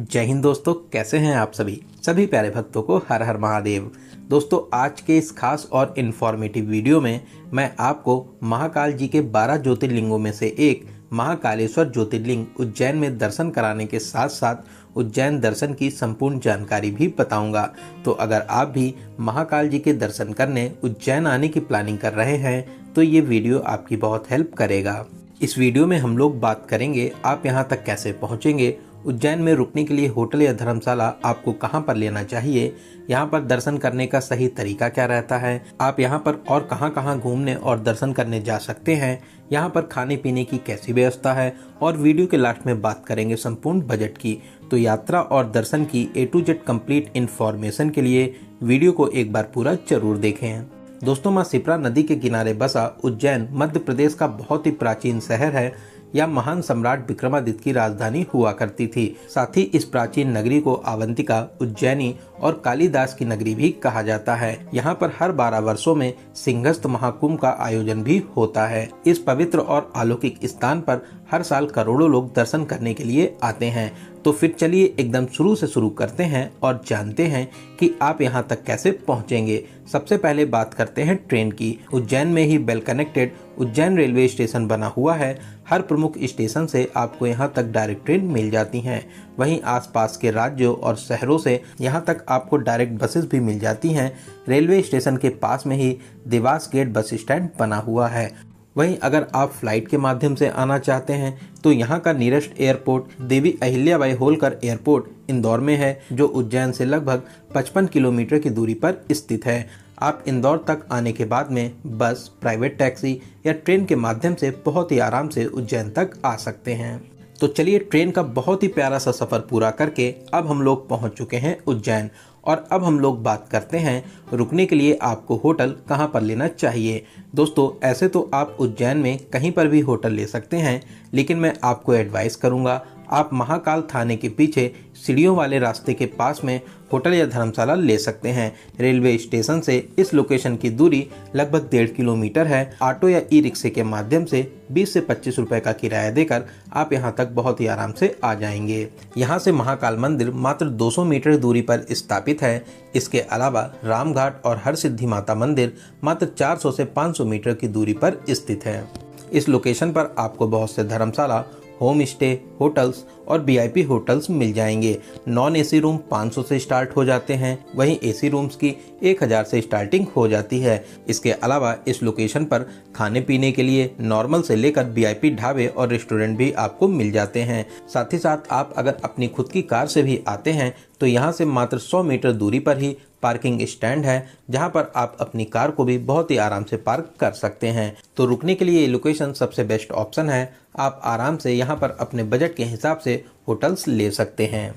जय हिंद दोस्तों, कैसे हैं आप सभी प्यारे भक्तों को हर हर महादेव। दोस्तों, आज के इस खास और इन्फॉर्मेटिव वीडियो में मैं आपको महाकाल जी के 12 ज्योतिर्लिंगों में से एक महाकालेश्वर ज्योतिर्लिंग उज्जैन में दर्शन कराने के साथ साथ उज्जैन दर्शन की संपूर्ण जानकारी भी बताऊंगा। तो अगर आप भी महाकाल जी के दर्शन करने उज्जैन आने की प्लानिंग कर रहे हैं तो ये वीडियो आपकी बहुत हेल्प करेगा। इस वीडियो में हम लोग बात करेंगे आप यहाँ तक कैसे पहुँचेंगे, उज्जैन में रुकने के लिए होटल या धर्मशाला आपको कहां पर लेना चाहिए, यहां पर दर्शन करने का सही तरीका क्या रहता है, आप यहां पर और कहां घूमने और दर्शन करने जा सकते हैं, यहां पर खाने पीने की कैसी व्यवस्था है और वीडियो के लास्ट में बात करेंगे संपूर्ण बजट की। तो यात्रा और दर्शन की A to Z complete information के लिए वीडियो को एक बार पूरा जरूर देखें। दोस्तों, माँ शिप्रा नदी के किनारे बसा उज्जैन मध्य प्रदेश का बहुत ही प्राचीन शहर है। यह महान सम्राट विक्रमादित्य की राजधानी हुआ करती थी। साथ ही इस प्राचीन नगरी को अवंतिका, उज्जैनी और कालिदास की नगरी भी कहा जाता है। यहाँ पर हर 12 वर्षों में सिंहस्थ महाकुंभ का आयोजन भी होता है। इस पवित्र और अलौकिक स्थान पर हर साल करोड़ों लोग दर्शन करने के लिए आते हैं। तो फिर चलिए एकदम शुरू से शुरू करते हैं और जानते हैं कि आप यहाँ तक कैसे पहुँचेंगे। सबसे पहले बात करते हैं ट्रेन की। उज्जैन में ही well connected Ujjain railway station बना हुआ है। हर प्रमुख स्टेशन से आपको यहाँ तक डायरेक्ट ट्रेन मिल जाती हैं। वहीं आसपास के राज्यों और शहरों से यहाँ तक आपको डायरेक्ट बसेस भी मिल जाती हैं। रेलवे स्टेशन के पास में ही देवास गेट बस स्टैंड बना हुआ है। वहीं अगर आप फ्लाइट के माध्यम से आना चाहते हैं तो यहाँ का nearest airport Devi Ahilyabai Holkar airport Indore में है, जो उज्जैन से लगभग 55 किलोमीटर की दूरी पर स्थित है। आप इंदौर तक आने के बाद में बस, प्राइवेट टैक्सी या ट्रेन के माध्यम से बहुत ही आराम से उज्जैन तक आ सकते हैं। तो चलिए, ट्रेन का बहुत ही प्यारा सा सफ़र पूरा करके अब हम लोग पहुंच चुके हैं उज्जैन। और अब हम लोग बात करते हैं रुकने के लिए आपको होटल कहां पर लेना चाहिए। दोस्तों, ऐसे तो आप उज्जैन में कहीं पर भी होटल ले सकते हैं, लेकिन मैं आपको एडवाइस करूंगा आप महाकाल थाने के पीछे सीढ़ियों वाले रास्ते के पास में होटल या धर्मशाला ले सकते हैं। रेलवे स्टेशन से इस लोकेशन की दूरी लगभग 1.5 किलोमीटर है। ऑटो या ई रिक्शे के माध्यम से 20 से 25 रुपए का किराया देकर आप यहां तक बहुत ही आराम से आ जाएंगे। यहां से महाकाल मंदिर मात्र 200 मीटर दूरी पर स्थापित है। इसके अलावा रामघाट और हरसिद्धि माता मंदिर मात्र 400 से 500 मीटर की दूरी पर स्थित है। इस लोकेशन पर आपको बहुत से धर्मशाला, होम स्टे, होटल्स और VIP होटल्स मिल जाएंगे। नॉन AC रूम 500 से स्टार्ट हो जाते हैं, वहीं AC रूम्स की 1000 से स्टार्टिंग हो जाती है। इसके अलावा इस लोकेशन पर खाने पीने के लिए नॉर्मल से लेकर VIP ढाबे और रेस्टोरेंट भी आपको मिल जाते हैं। साथ ही साथ आप अगर अपनी खुद की कार से भी आते हैं तो यहाँ से मात्र 100 मीटर दूरी पर ही पार्किंग स्टैंड है, जहां पर आप अपनी कार को भी बहुत ही आराम से पार्क कर सकते हैं। तो रुकने के लिए ये लोकेशन सबसे बेस्ट ऑप्शन है। आप आराम से यहां पर अपने बजट के हिसाब से होटल्स ले सकते हैं।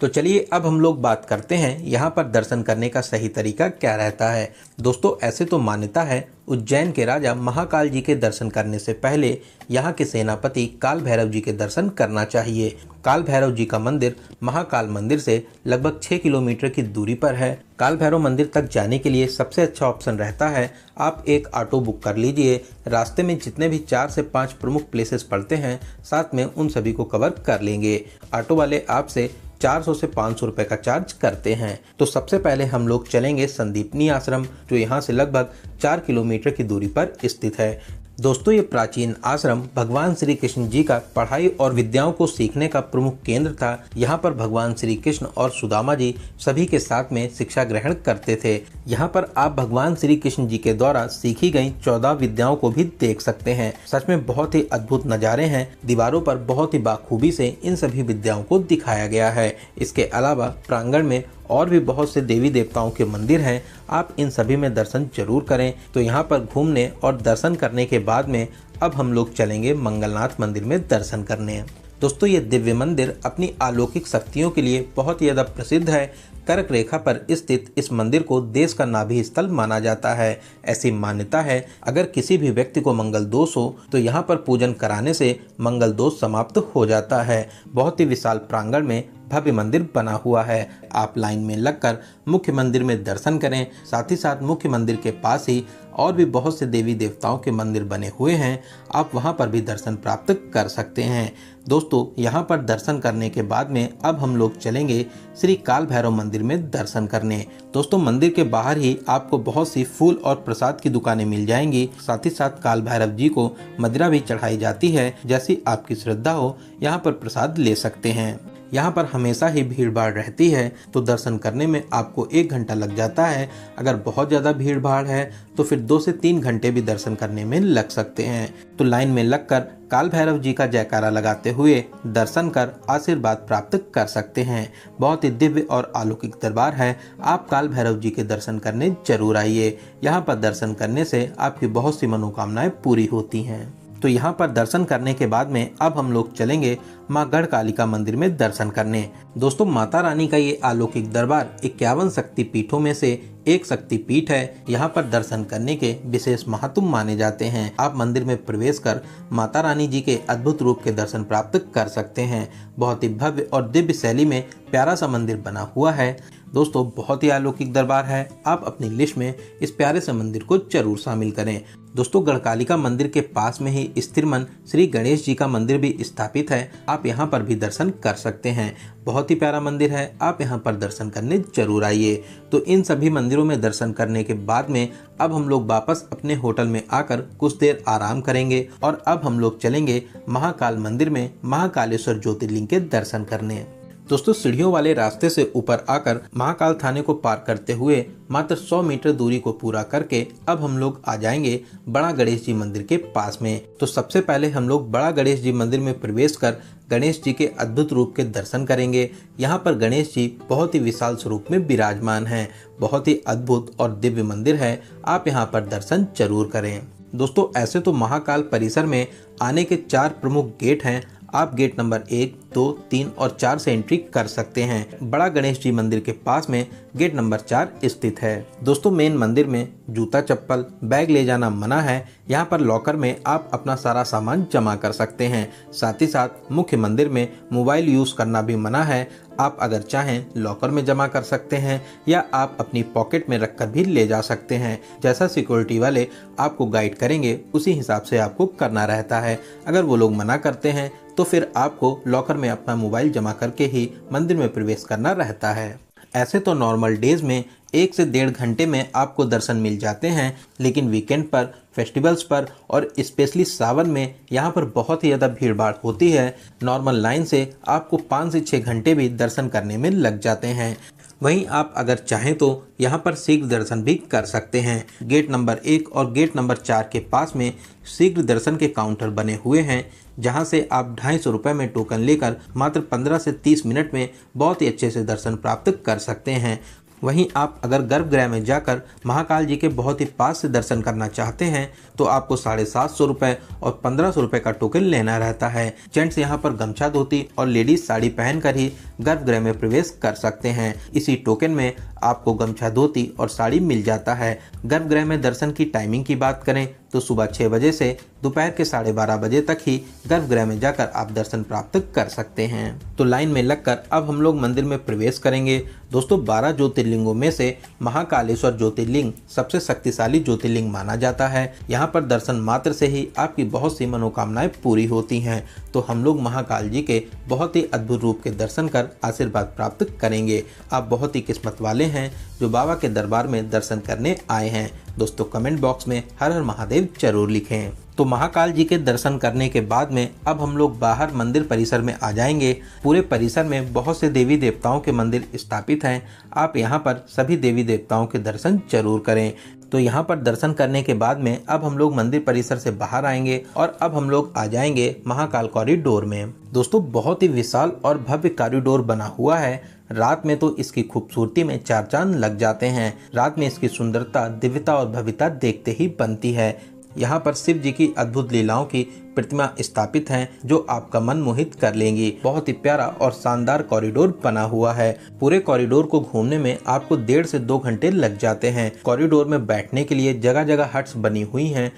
तो चलिए, अब हम लोग बात करते हैं यहाँ पर दर्शन करने का सही तरीका क्या रहता है। दोस्तों, ऐसे तो मान्यता है उज्जैन के राजा महाकाल जी के दर्शन करने से पहले यहाँ के सेनापति काल भैरव जी के दर्शन करना चाहिए। काल भैरव जी का मंदिर महाकाल मंदिर से लगभग 6 किलोमीटर की दूरी पर है। काल भैरव मंदिर तक जाने के लिए सबसे अच्छा ऑप्शन रहता है आप एक ऑटो बुक कर लीजिए। रास्ते में जितने भी 4 से 5 प्रमुख प्लेसेस पड़ते हैं, साथ में उन सभी को कवर कर लेंगे। ऑटो वाले आपसे 400 से 500 रुपए का चार्ज करते हैं। तो सबसे पहले हम लोग चलेंगे संदीपनी आश्रम, जो यहाँ से लगभग 4 किलोमीटर की दूरी पर स्थित है। दोस्तों, ये प्राचीन आश्रम भगवान श्री कृष्ण जी का पढ़ाई और विद्याओं को सीखने का प्रमुख केंद्र था। यहाँ पर भगवान श्री कृष्ण और सुदामा जी सभी के साथ में शिक्षा ग्रहण करते थे। यहाँ पर आप भगवान श्री कृष्ण जी के द्वारा सीखी गई 14 विद्याओं को भी देख सकते हैं। सच में बहुत ही अद्भुत नज़ारे हैं। दीवारों पर बहुत ही बाखूबी से इन सभी विद्याओं को दिखाया गया है। इसके अलावा प्रांगण में और भी बहुत से देवी देवताओं के मंदिर हैं। आप इन सभी में दर्शन जरूर करें। तो यहाँ पर घूमने और दर्शन करने के बाद में अब हम लोग चलेंगे मंगलनाथ मंदिर में दर्शन करने। दोस्तों, ये दिव्य मंदिर अपनी अलौकिक शक्तियों के लिए बहुत ही ज़्यादा प्रसिद्ध है। कर्क रेखा पर स्थित इस मंदिर को देश का नाभि स्थल माना जाता है। ऐसी मान्यता है अगर किसी भी व्यक्ति को मंगल दोष हो तो यहाँ पर पूजन कराने से मंगल दोष समाप्त हो जाता है। बहुत ही विशाल प्रांगण में भव्य मंदिर बना हुआ है। आप लाइन में लगकर मुख्य मंदिर में दर्शन करें। साथ ही साथ मुख्य मंदिर के पास ही और भी बहुत से देवी देवताओं के मंदिर बने हुए हैं, आप वहां पर भी दर्शन प्राप्त कर सकते हैं। दोस्तों यहाँ पर दर्शन करने के बाद में अब हम लोग चलेंगे श्री काल भैरव मंदिर में दर्शन करने। दोस्तों मंदिर के बाहर ही आपको बहुत सी फूल और प्रसाद की दुकानें मिल जाएंगी। साथ ही साथ काल भैरव जी को मदिरा भी चढ़ाई जाती है, जैसी आपकी श्रद्धा हो यहाँ पर प्रसाद ले सकते हैं। यहाँ पर हमेशा ही भीड़ भाड़ रहती है, तो दर्शन करने में आपको 1 घंटा लग जाता है। अगर बहुत ज़्यादा भीड़ भाड़ है तो फिर 2 से 3 घंटे भी दर्शन करने में लग सकते हैं। तो लाइन में लगकर काल भैरव जी का जयकारा लगाते हुए दर्शन कर आशीर्वाद प्राप्त कर सकते हैं। बहुत ही दिव्य और अलौकिक दरबार है, आप काल भैरव जी के दर्शन करने जरूर आइए। यहाँ पर दर्शन करने से आपकी बहुत सी मनोकामनाएं पूरी होती हैं। तो यहाँ पर दर्शन करने के बाद में अब हम लोग चलेंगे माँ गढ़ कालिका मंदिर में दर्शन करने। दोस्तों माता रानी का ये अलौकिक दरबार 51 शक्ति पीठों में से एक शक्ति पीठ है। यहाँ पर दर्शन करने के विशेष महात्म माने जाते हैं। आप मंदिर में प्रवेश कर माता रानी जी के अद्भुत रूप के दर्शन प्राप्त कर सकते हैं। बहुत ही भव्य और दिव्य शैली में प्यारा सा मंदिर बना हुआ है। दोस्तों बहुत ही अलौकिक दरबार है, आप अपनी लिस्ट में इस प्यारे से मंदिर को जरूर शामिल करें। दोस्तों गढ़कालिका मंदिर के पास में ही स्थिरमन श्री गणेश जी का मंदिर भी स्थापित है, आप यहाँ पर भी दर्शन कर सकते हैं। बहुत ही प्यारा मंदिर है, आप यहाँ पर दर्शन करने जरूर आइए। तो इन सभी मंदिरों में दर्शन करने के बाद में अब हम लोग वापस अपने होटल में आकर कुछ देर आराम करेंगे और अब हम लोग चलेंगे महाकाल मंदिर में महाकालेश्वर ज्योतिर्लिंग के दर्शन करने। दोस्तों सीढ़ियों वाले रास्ते से ऊपर आकर महाकाल थाने को पार करते हुए मात्र 100 मीटर दूरी को पूरा करके अब हम लोग आ जाएंगे बड़ा गणेश जी मंदिर के पास में। तो सबसे पहले हम लोग बड़ा गणेश जी मंदिर में प्रवेश कर गणेश जी के अद्भुत रूप के दर्शन करेंगे। यहाँ पर गणेश जी बहुत ही विशाल स्वरूप में विराजमान हैं। बहुत ही अद्भुत और दिव्य मंदिर है, आप यहाँ पर दर्शन जरूर करें। दोस्तों ऐसे तो महाकाल परिसर में आने के 4 प्रमुख गेट हैं, आप गेट नंबर 1, 2, 3 और 4 से एंट्री कर सकते हैं। बड़ा गणेश जी मंदिर के पास में गेट नंबर 4 स्थित है। दोस्तों मेन मंदिर में जूता चप्पल बैग ले जाना मना है, यहाँ पर लॉकर में आप अपना सारा सामान जमा कर सकते हैं। साथ ही साथ मुख्य मंदिर में मोबाइल यूज करना भी मना है, आप अगर चाहें लॉकर में जमा कर सकते हैं या आप अपनी पॉकेट में रखकर भी ले जा सकते हैं। जैसा सिक्योरिटी वाले आपको गाइड करेंगे उसी हिसाब से आपको करना रहता है। अगर वो लोग मना करते हैं तो फिर आपको लॉकर में अपना मोबाइल जमा करके ही मंदिर में प्रवेश करना रहता है। ऐसे तो नॉर्मल डेज में 1 से 1.5 घंटे में आपको दर्शन मिल जाते हैं, लेकिन वीकेंड पर, फेस्टिवल्स पर और स्पेशली सावन में यहाँ पर बहुत ही ज़्यादा भीड़ भाड़ होती है। नॉर्मल लाइन से आपको 5 से 6 घंटे भी दर्शन करने में लग जाते हैं। वहीं आप अगर चाहें तो यहाँ पर शीघ्र दर्शन भी कर सकते हैं। गेट नंबर 1 और गेट नंबर 4 के पास में शीघ्र दर्शन के काउंटर बने हुए हैं, जहां से आप 250 रुपये में टोकन लेकर मात्र 15 से 30 मिनट में बहुत ही अच्छे से दर्शन प्राप्त कर सकते हैं। वहीं आप अगर गर्भगृह में जाकर महाकाल जी के बहुत ही पास से दर्शन करना चाहते हैं तो आपको 750 रुपये और 1500 रुपये का टोकन लेना रहता है। जेंट्स यहाँ पर गमछा धोती और लेडीज साड़ी पहनकर ही गर्भगृह में प्रवेश कर सकते हैं। इसी टोकन में आपको गमछा धोती और साड़ी मिल जाता है। गर्भगृह में दर्शन की टाइमिंग की बात करें तो सुबह 6 बजे से दोपहर के 12:30 बजे तक ही गर्भगृह में जाकर आप दर्शन प्राप्त कर सकते हैं। तो लाइन में लगकर अब हम लोग मंदिर में प्रवेश करेंगे। दोस्तों 12 ज्योतिर्लिंगों में से महाकालेश्वर ज्योतिर्लिंग सबसे शक्तिशाली ज्योतिर्लिंग माना जाता है। यहाँ पर दर्शन मात्र से ही आपकी बहुत सी मनोकामनाएं पूरी होती हैं। तो हम लोग महाकाल जी के बहुत ही अद्भुत रूप के दर्शन कर आशीर्वाद प्राप्त करेंगे। आप बहुत ही किस्मत वाले हैं जो बाबा के दरबार में दर्शन करने आए हैं। दोस्तों कमेंट बॉक्स में हर हर महादेव जरूर लिखें। तो महाकाल जी के दर्शन करने के बाद में अब हम लोग बाहर मंदिर परिसर में आ जाएंगे। पूरे परिसर में बहुत से देवी देवताओं के मंदिर स्थापित हैं, आप यहाँ पर सभी देवी देवताओं के दर्शन जरूर करें। तो यहाँ पर दर्शन करने के बाद में अब हम लोग मंदिर परिसर से बाहर आएंगे और अब हम लोग आ जाएंगे महाकाल कॉरिडोर में। दोस्तों बहुत ही विशाल और भव्य कॉरिडोर बना हुआ है। रात में तो इसकी खूबसूरती में 4 चांद लग जाते हैं। रात में इसकी सुंदरता, दिव्यता और भव्यता देखते ही बनती है। यहाँ पर शिव जी की अद्भुत लीलाओं की प्रतिमा स्थापित हैं जो आपका मन मोहित कर लेंगी। बहुत ही प्यारा और शानदार कॉरिडोर बना हुआ है। पूरे कॉरिडोर को घूमने में आपको 1.5 से 2 घंटे लग जाते हैं। कॉरिडोर में बैठने के लिए जगह जगह हट्स बनी हुई हैं।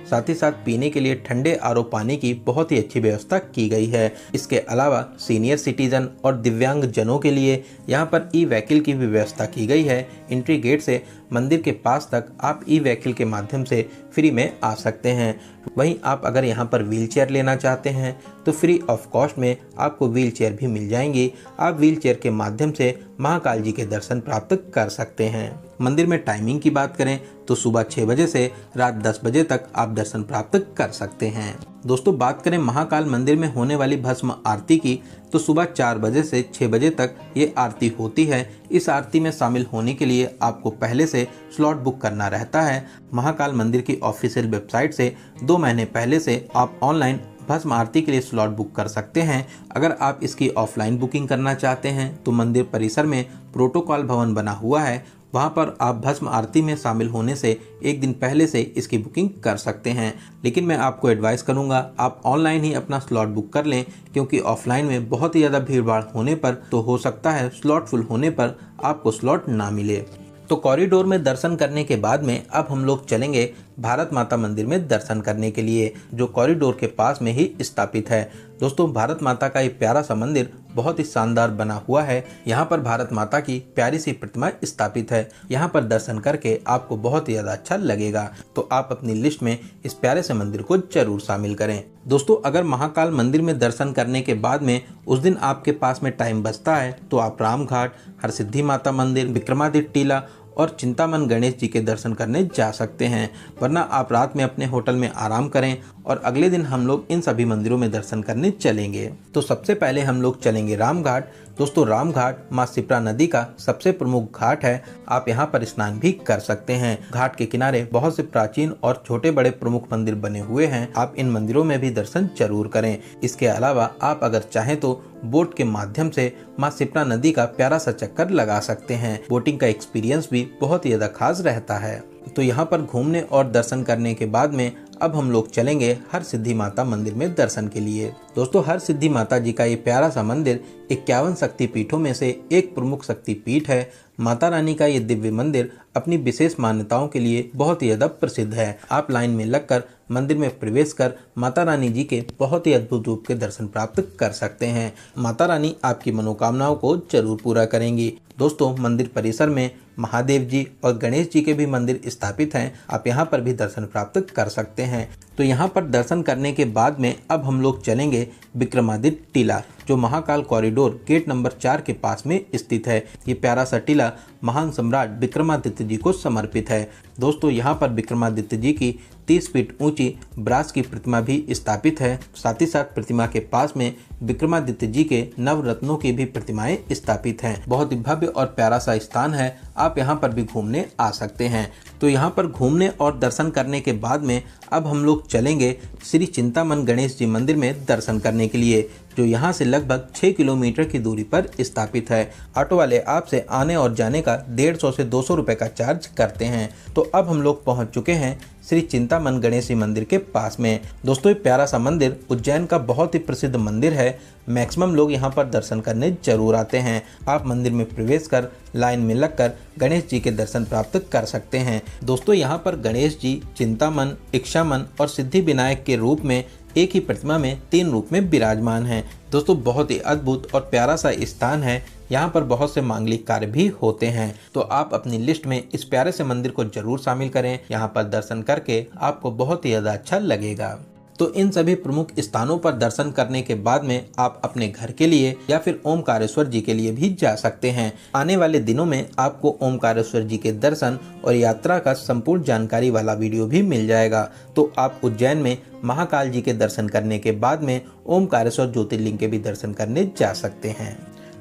साथ ही साथ पीने के लिए ठंडे आरओ पानी की बहुत ही अच्छी व्यवस्था की गई है। इसके अलावा सीनियर सिटीजन और दिव्यांग जनों के लिए यहाँ पर ई व्हीकल की भी व्यवस्था की गई है। एंट्री गेट से मंदिर के पास तक आप ई व्हीकल के माध्यम से फ्री में आ सकते हैं। वहीं आप अगर यहाँ पर व्हील चेयर लेना चाहते हैं तो फ्री ऑफ कॉस्ट में आपको व्हील चेयर भी मिल जाएंगी। आप व्हील चेयर के माध्यम से महाकाल जी के दर्शन प्राप्त कर सकते हैं। मंदिर में टाइमिंग की बात करें तो सुबह 6 बजे से रात 10 बजे तक आप दर्शन प्राप्त कर सकते हैं। दोस्तों बात करें महाकाल मंदिर में होने वाली भस्म आरती की तो सुबह 4 बजे से 6 बजे तक ये आरती होती है। इस आरती में शामिल होने के लिए आपको पहले से स्लॉट बुक करना रहता है। महाकाल मंदिर की ऑफिशियल वेबसाइट से 2 महीने पहले से आप ऑनलाइन भस्म आरती के लिए स्लॉट बुक कर सकते हैं। अगर आप इसकी ऑफलाइन बुकिंग करना चाहते हैं तो मंदिर परिसर में प्रोटोकॉल भवन बना हुआ है, वहां पर आप भस्म आरती में शामिल होने से 1 दिन पहले से इसकी बुकिंग कर सकते हैं। लेकिन मैं आपको एडवाइस करूंगा आप ऑनलाइन ही अपना स्लॉट बुक कर लें, क्योंकि ऑफलाइन में बहुत ही ज़्यादा भीड़ भाड़ होने पर तो हो सकता है स्लॉट फुल होने पर आपको स्लॉट ना मिले। तो कॉरिडोर में दर्शन करने के बाद में अब हम लोग चलेंगे भारत माता मंदिर में दर्शन करने के लिए, जो कॉरिडोर के पास में ही स्थापित है। दोस्तों भारत माता का ये प्यारा सा मंदिर बहुत ही शानदार बना हुआ है। यहाँ पर भारत माता की प्यारी सी प्रतिमा स्थापित है। यहाँ पर दर्शन करके आपको बहुत ही ज्यादा अच्छा लगेगा, तो आप अपनी लिस्ट में इस प्यारे से मंदिर को जरूर शामिल करें। दोस्तों अगर महाकाल मंदिर में दर्शन करने के बाद में उस दिन आपके पास में टाइम बचता है तो आप रामघाट, हरसिद्धि माता मंदिर, विक्रमादित्य टीला और चिंतामन गणेश जी के दर्शन करने जा सकते हैं। वरना आप रात में अपने होटल में आराम करें और अगले दिन हम लोग इन सभी मंदिरों में दर्शन करने चलेंगे। तो सबसे पहले हम लोग चलेंगे रामघाट। दोस्तों रामघाट माँ शिप्रा नदी का सबसे प्रमुख घाट है। आप यहाँ पर स्नान भी कर सकते हैं। घाट के किनारे बहुत से प्राचीन और छोटे बड़े प्रमुख मंदिर बने हुए हैं। आप इन मंदिरों में भी दर्शन जरूर करें। इसके अलावा आप अगर चाहें तो बोट के माध्यम से माँ शिप्रा नदी का प्यारा सा चक्कर लगा सकते हैं। बोटिंग का एक्सपीरियंस भी बहुत ही ज्यादा खास रहता है। तो यहाँ पर घूमने और दर्शन करने के बाद में अब हम लोग चलेंगे हर सिद्धि माता मंदिर में दर्शन के लिए। दोस्तों हर सिद्धि माता जी का ये प्यारा सा मंदिर 51 शक्तिपीठों में से एक प्रमुख शक्तिपीठ है। माता रानी का ये दिव्य मंदिर अपनी विशेष मान्यताओं के लिए बहुत ही ज्यादा प्रसिद्ध है। आप लाइन में लगकर मंदिर में प्रवेश कर माता रानी जी के बहुत ही अद्भुत रूप के दर्शन प्राप्त कर सकते हैं। माता रानी आपकी मनोकामनाओं को जरूर पूरा करेंगी। दोस्तों मंदिर परिसर में महादेव जी और गणेश जी के भी मंदिर स्थापित हैं। आप यहाँ पर भी दर्शन प्राप्त कर सकते हैं। तो यहाँ पर दर्शन करने के बाद में अब हम लोग चलेंगे विक्रमादित्य टीला, जो महाकाल कॉरिडोर गेट नंबर 4 के पास में स्थित है। ये प्यारा सा टीला महान सम्राट विक्रमादित्य जी को समर्पित है। दोस्तों यहाँ पर विक्रमादित्य जी की 30 फीट ऊंची ब्रास की प्रतिमा भी स्थापित है। साथ ही साथ प्रतिमा के पास में विक्रमादित्य जी के नवरत्नों की भी प्रतिमाएं स्थापित हैं। बहुत ही भव्य और प्यारा सा स्थान है। आप यहाँ पर भी घूमने आ सकते हैं। तो यहाँ पर घूमने और दर्शन करने के बाद में अब हम लोग चलेंगे श्री चिंतामन गणेश जी मंदिर में दर्शन करने के लिए, जो यहाँ से लगभग 6 किलोमीटर की दूरी पर स्थापित है। ऑटो वाले आपसे आने और जाने का 150 से 200 रुपए का चार्ज करते हैं। तो अब हम लोग पहुँच चुके हैं श्री चिंतामन गणेश जी मंदिर के पास में। दोस्तों ये प्यारा सा मंदिर उज्जैन का बहुत ही प्रसिद्ध मंदिर है। मैक्सिमम लोग यहाँ पर दर्शन करने जरूर आते हैं। आप मंदिर में प्रवेश कर लाइन में लगकर गणेश जी के दर्शन प्राप्त कर सकते हैं। दोस्तों यहाँ पर गणेश जी चिंतामन, इक्षामन और सिद्धि विनायक के रूप में एक ही प्रतिमा में 3 रूप में विराजमान हैं। दोस्तों बहुत ही अद्भुत और प्यारा सा स्थान है। यहाँ पर बहुत से मांगलिक कार्य भी होते हैं। तो आप अपनी लिस्ट में इस प्यारे से मंदिर को जरूर शामिल करें। यहाँ पर दर्शन करके आपको बहुत ही ज्यादा अच्छा लगेगा। तो इन सभी प्रमुख स्थानों पर दर्शन करने के बाद में आप अपने घर के लिए या फिर ओमकारेश्वर जी के लिए भी जा सकते हैं। आने वाले दिनों में आपको ओमकारेश्वर जी के दर्शन और यात्रा का संपूर्ण जानकारी वाला वीडियो भी मिल जाएगा। तो आप उज्जैन में महाकाल जी के दर्शन करने के बाद में ओमकारेश्वर ज्योतिर्लिंग के भी दर्शन करने जा सकते हैं।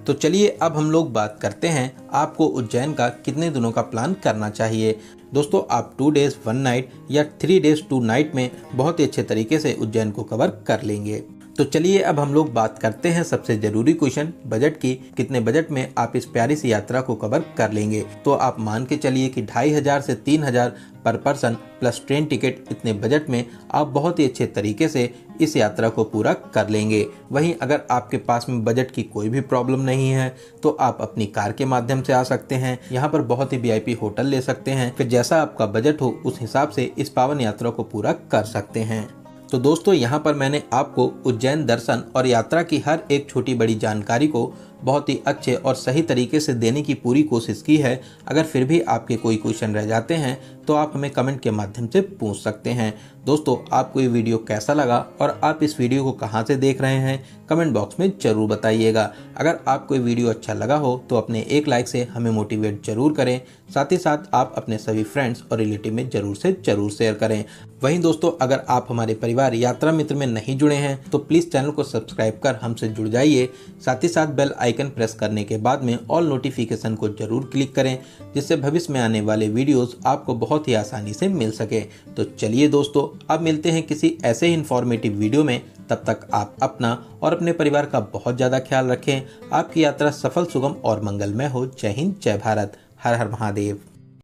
तो चलिए अब हम लोग बात करते हैं आपको उज्जैन का कितने दिनों का प्लान करना चाहिए। दोस्तों आप 2 डेज 1 नाइट या 3 डेज 2 नाइट में बहुत ही अच्छे तरीके से उज्जैन को कवर कर लेंगे। तो चलिए अब हम लोग बात करते हैं सबसे जरूरी क्वेश्चन बजट की। कितने बजट में आप इस प्यारी सी यात्रा को कवर कर लेंगे? तो आप मान के चलिए कि 2500 से 3000 पर पर्सन प्लस ट्रेन टिकट, इतने बजट में आप बहुत ही अच्छे तरीके से इस यात्रा को पूरा कर लेंगे। वहीं अगर आपके पास में बजट की कोई भी प्रॉब्लम नहीं है तो आप अपनी कार के माध्यम से आ सकते हैं। यहाँ पर बहुत ही वीआईपी होटल ले सकते हैं। फिर जैसा आपका बजट हो उस हिसाब से इस पावन यात्रा को पूरा कर सकते हैं। तो दोस्तों यहाँ पर मैंने आपको उज्जैन दर्शन और यात्रा की हर एक छोटी बड़ी जानकारी को बहुत ही अच्छे और सही तरीके से देने की पूरी कोशिश की है। अगर फिर भी आपके कोई क्वेश्चन रह जाते हैं तो आप हमें कमेंट के माध्यम से पूछ सकते हैं। दोस्तों आपको ये वीडियो कैसा लगा और आप इस वीडियो को कहाँ से देख रहे हैं कमेंट बॉक्स में ज़रूर बताइएगा। अगर आपको ये वीडियो अच्छा लगा हो तो अपने एक लाइक से हमें मोटिवेट जरूर करें। साथ ही साथ आप अपने सभी फ्रेंड्स और रिलेटिव में जरूर से जरूर शेयर करें। वहीं दोस्तों अगर आप हमारे परिवार यात्रा मित्र में नहीं जुड़े हैं तो प्लीज़ चैनल को सब्सक्राइब कर हमसे जुड़ जाइए। साथ ही साथ बेल आइकन प्रेस करने के बाद में ऑल नोटिफिकेशन को जरूर क्लिक करें, जिससे भविष्य में आने वाले वीडियोस आपको बहुत ही आसानी से मिल सके। तो चलिए दोस्तों अब मिलते हैं किसी ऐसे ही इंफॉर्मेटिव वीडियो में। तब तक आप अपना और अपने परिवार का बहुत ज़्यादा ख्याल रखें। आपकी यात्रा सफल, सुगम और मंगलमय हो। जय हिंद, जय भारत, हर हर महादेव।